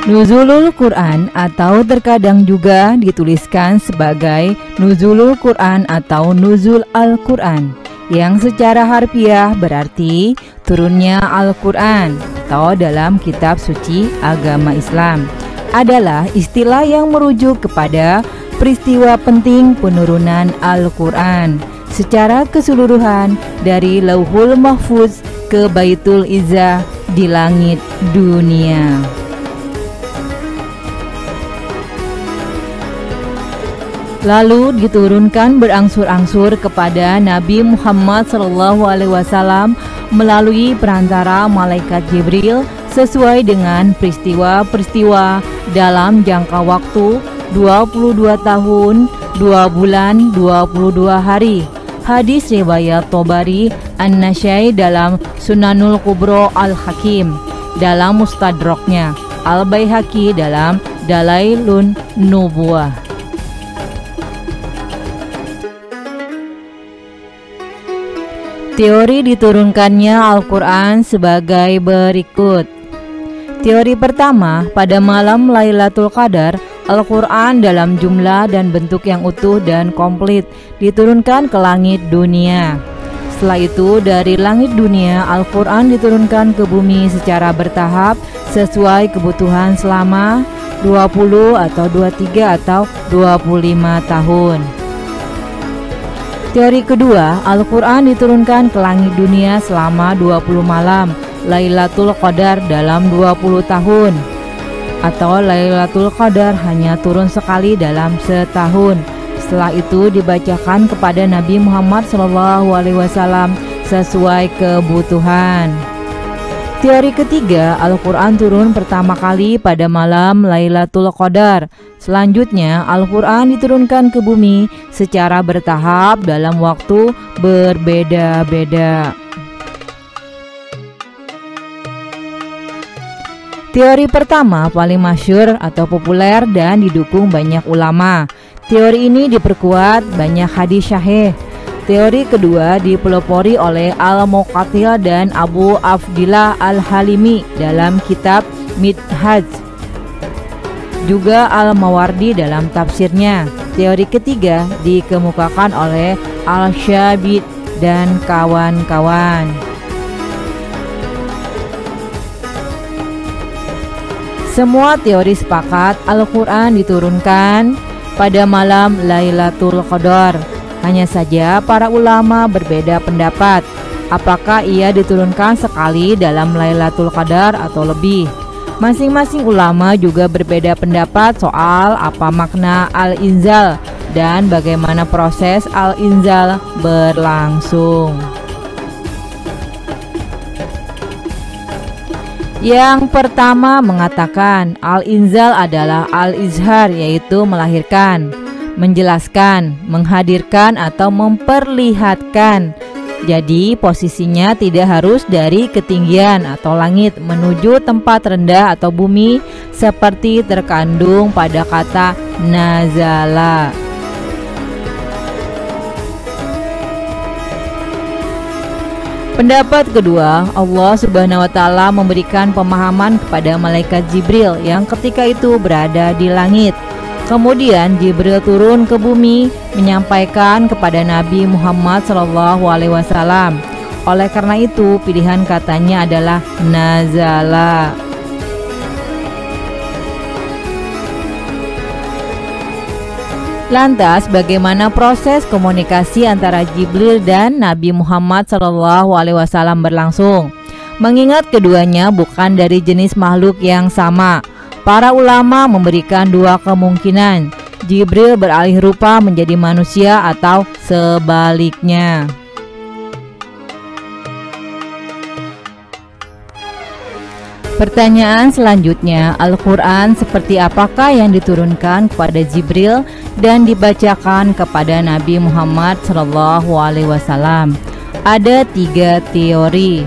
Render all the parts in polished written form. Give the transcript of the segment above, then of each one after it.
Nuzulul Quran atau terkadang juga dituliskan sebagai Nuzulul Quran atau Nuzul Al-Quran, yang secara harfiah berarti turunnya Al-Quran atau dalam kitab suci agama Islam, adalah istilah yang merujuk kepada peristiwa penting penurunan Al-Quran secara keseluruhan dari Lauhul Mahfuz ke Baitul Izzah di langit dunia. Lalu diturunkan berangsur-angsur kepada Nabi Muhammad SAW melalui perantara malaikat Jibril sesuai dengan peristiwa-peristiwa dalam jangka waktu 22 tahun, 2 bulan, 22 hari. Hadis riwayat Tobari An-Nasyai dalam Sunanul Kubro Al-Hakim dalam Mustadraknya, Al-Baihaqi dalam Dalailun Nubuwah. Teori diturunkannya Al-Quran sebagai berikut. Teori pertama, pada malam Lailatul Qadar, Al-Quran dalam jumlah dan bentuk yang utuh dan komplit diturunkan ke langit dunia. Setelah itu dari langit dunia, Al-Quran diturunkan ke bumi secara bertahap sesuai kebutuhan selama 20 atau 23 atau 25 tahun. Teori kedua, Al-Quran diturunkan ke langit dunia selama 20 malam Lailatul Qadar dalam 20 tahun, atau Lailatul Qadar hanya turun sekali dalam setahun. Setelah itu dibacakan kepada Nabi Muhammad SAW sesuai kebutuhan. Teori ketiga, Al-Quran turun pertama kali pada malam Lailatul Qadar. Selanjutnya, Al-Quran diturunkan ke bumi secara bertahap dalam waktu berbeda-beda. Teori pertama paling masyhur atau populer dan didukung banyak ulama. Teori ini diperkuat banyak hadis sahih. Teori kedua dipelopori oleh Al-Muqatil dan Abu Abdillah Al-Halimi dalam kitab Minhaj, juga Al-Mawardi dalam tafsirnya. Teori ketiga dikemukakan oleh Al-Syabid dan kawan-kawan. Semua teori sepakat Al-Quran diturunkan pada malam Lailatul Qadar. Hanya saja para ulama berbeda pendapat apakah ia diturunkan sekali dalam Lailatul Qadar atau lebih. Masing-masing ulama juga berbeda pendapat soal apa makna al-inzal dan bagaimana proses al-inzal berlangsung. Yang pertama mengatakan al-inzal adalah al-izhar, yaitu melahirkan, menjelaskan, menghadirkan atau memperlihatkan. Jadi posisinya tidak harus dari ketinggian atau langit menuju tempat rendah atau bumi seperti terkandung pada kata nazala. Pendapat kedua, Allah Subhanahu wa Ta'ala memberikan pemahaman kepada malaikat Jibril yang ketika itu berada di langit. Kemudian Jibril turun ke bumi menyampaikan kepada Nabi Muhammad SAW. Oleh karena itu pilihan katanya adalah nazala. Lantas bagaimana proses komunikasi antara Jibril dan Nabi Muhammad SAW berlangsung? Mengingat keduanya bukan dari jenis makhluk yang sama, para ulama memberikan dua kemungkinan. Jibril beralih rupa menjadi manusia atau sebaliknya. Pertanyaan selanjutnya, Al-Quran seperti apakah yang diturunkan kepada Jibril dan dibacakan kepada Nabi Muhammad SAW? Ada 3 teori.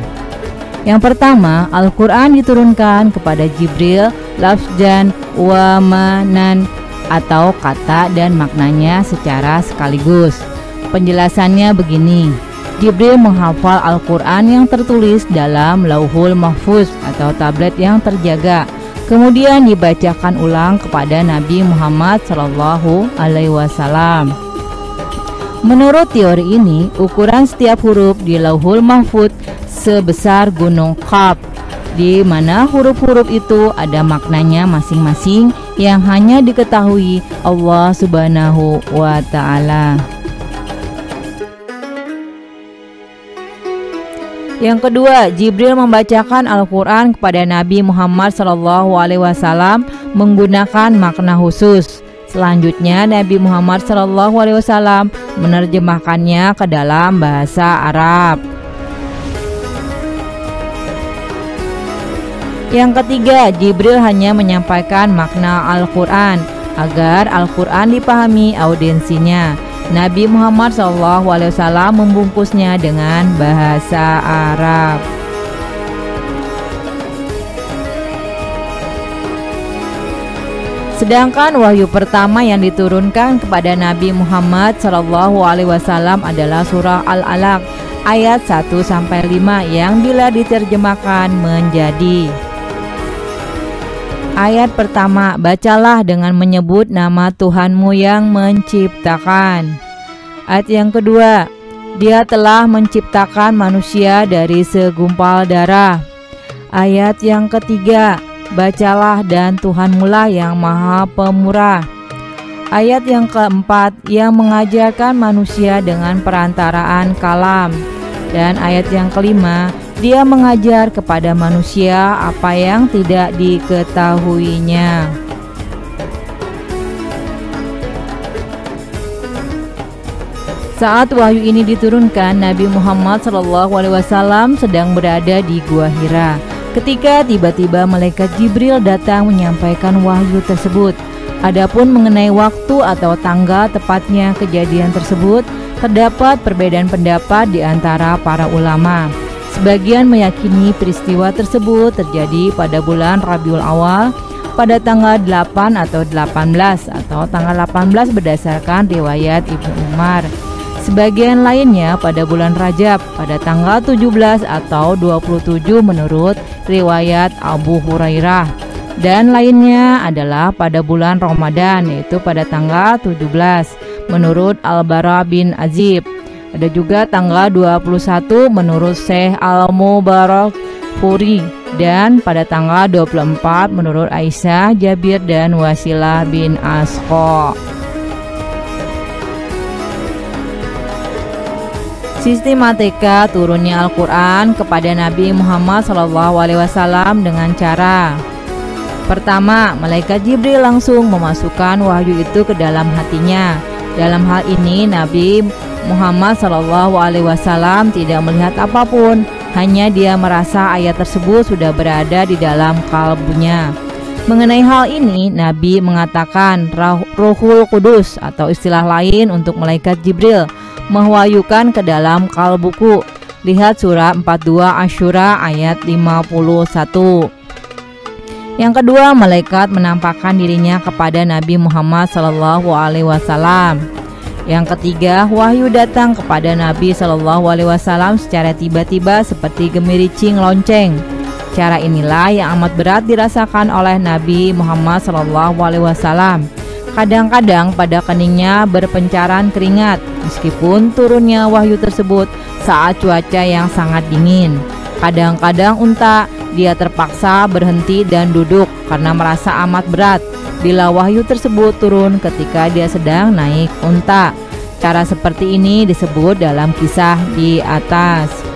Yang pertama, Al-Quran diturunkan kepada Jibril lafzan wa manan, atau kata dan maknanya secara sekaligus. Penjelasannya begini: Jibril menghafal Al-Quran yang tertulis dalam Lauhul Mahfuz atau tablet yang terjaga. kemudian dibacakan ulang kepada Nabi Muhammad SAW. Menurut teori ini, ukuran setiap huruf di Lauhul Mahfuz sebesar gunung Qaf, di mana huruf-huruf itu ada maknanya masing-masing yang hanya diketahui Allah Subhanahu wa Ta'ala. Yang kedua, Jibril membacakan Al-Quran kepada Nabi Muhammad SAW menggunakan makna khusus. Selanjutnya Nabi Muhammad SAW menerjemahkannya ke dalam bahasa Arab. Yang ketiga, Jibril hanya menyampaikan makna Al-Quran agar Al-Quran dipahami audiensinya. Nabi Muhammad SAW membungkusnya dengan bahasa Arab. Sedangkan wahyu pertama yang diturunkan kepada Nabi Muhammad SAW adalah surah Al-Alaq ayat 1-5 yang bila diterjemahkan menjadi: ayat pertama, bacalah dengan menyebut nama Tuhanmu yang menciptakan. Ayat yang kedua, Dia telah menciptakan manusia dari segumpal darah. Ayat yang ketiga, bacalah dan Tuhanmulah yang maha pemurah. Ayat yang keempat, yang mengajarkan manusia dengan perantaraan kalam. Dan ayat yang kelima, Dia mengajar kepada manusia apa yang tidak diketahuinya. Saat wahyu ini diturunkan, Nabi Muhammad SAW sedang berada di Gua Hira. Ketika tiba-tiba malaikat Jibril datang menyampaikan wahyu tersebut. Adapun mengenai waktu atau tanggal tepatnya kejadian tersebut, terdapat perbedaan pendapat di antara para ulama. Sebagian meyakini peristiwa tersebut terjadi pada bulan Rabiul Awal pada tanggal 8 atau 18 atau tanggal 18 berdasarkan riwayat Ibnu Umar. Sebagian lainnya pada bulan Rajab pada tanggal 17 atau 27 menurut riwayat Abu Hurairah. Dan lainnya adalah pada bulan Ramadan, yaitu pada tanggal 17 menurut Al-Bara bin Azib. Ada juga tanggal 21 menurut Syekh Al-Mubarak Furi, dan pada tanggal 24 menurut Aisyah, Jabir, dan Wasilah bin Asqa. Sistematika turunnya Al-Quran kepada Nabi Muhammad SAW dengan cara: pertama, malaikat Jibril langsung memasukkan wahyu itu ke dalam hatinya. Dalam hal ini Nabi Muhammad SAW tidak melihat apapun, hanya dia merasa ayat tersebut sudah berada di dalam kalbunya. Mengenai hal ini, Nabi mengatakan Ruhul Kudus atau istilah lain untuk malaikat Jibril mewahyukan ke dalam kalbuku. Lihat surah 42 Asyura ayat 51. Yang kedua, malaikat menampakkan dirinya kepada Nabi Muhammad SAW. Yang ketiga, wahyu datang kepada Nabi SAW secara tiba-tiba seperti gemericing lonceng. Cara inilah yang amat berat dirasakan oleh Nabi Muhammad SAW. Kadang-kadang pada keningnya berpencaran keringat, meskipun turunnya wahyu tersebut saat cuaca yang sangat dingin. Kadang-kadang unta, dia terpaksa berhenti dan duduk karena merasa amat berat bila wahyu tersebut turun ketika dia sedang naik unta. Cara seperti ini disebut dalam kisah di atas.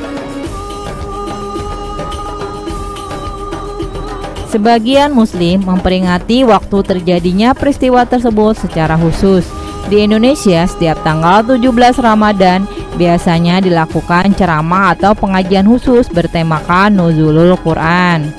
Sebagian muslim memperingati waktu terjadinya peristiwa tersebut secara khusus. Di Indonesia, setiap tanggal 17 Ramadan biasanya dilakukan ceramah atau pengajian khusus bertemakan Nuzulul Quran.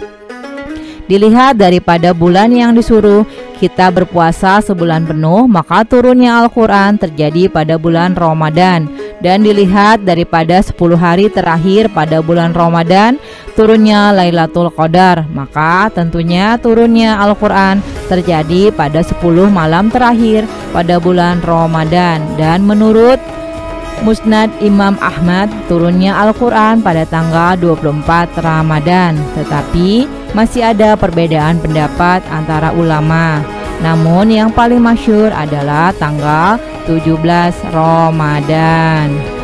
Dilihat daripada bulan yang disuruh kita berpuasa sebulan penuh, maka turunnya Al-Quran terjadi pada bulan Ramadan. Dan dilihat daripada 10 hari terakhir pada bulan Ramadan, turunnya Lailatul Qadar, maka tentunya turunnya Al-Quran terjadi pada 10 malam terakhir pada bulan Ramadan. Dan menurut Musnad Imam Ahmad, turunnya Al-Quran pada tanggal 24 Ramadan, tetapi masih ada perbedaan pendapat antara ulama. Namun yang paling masyhur adalah tanggal 17 Ramadan.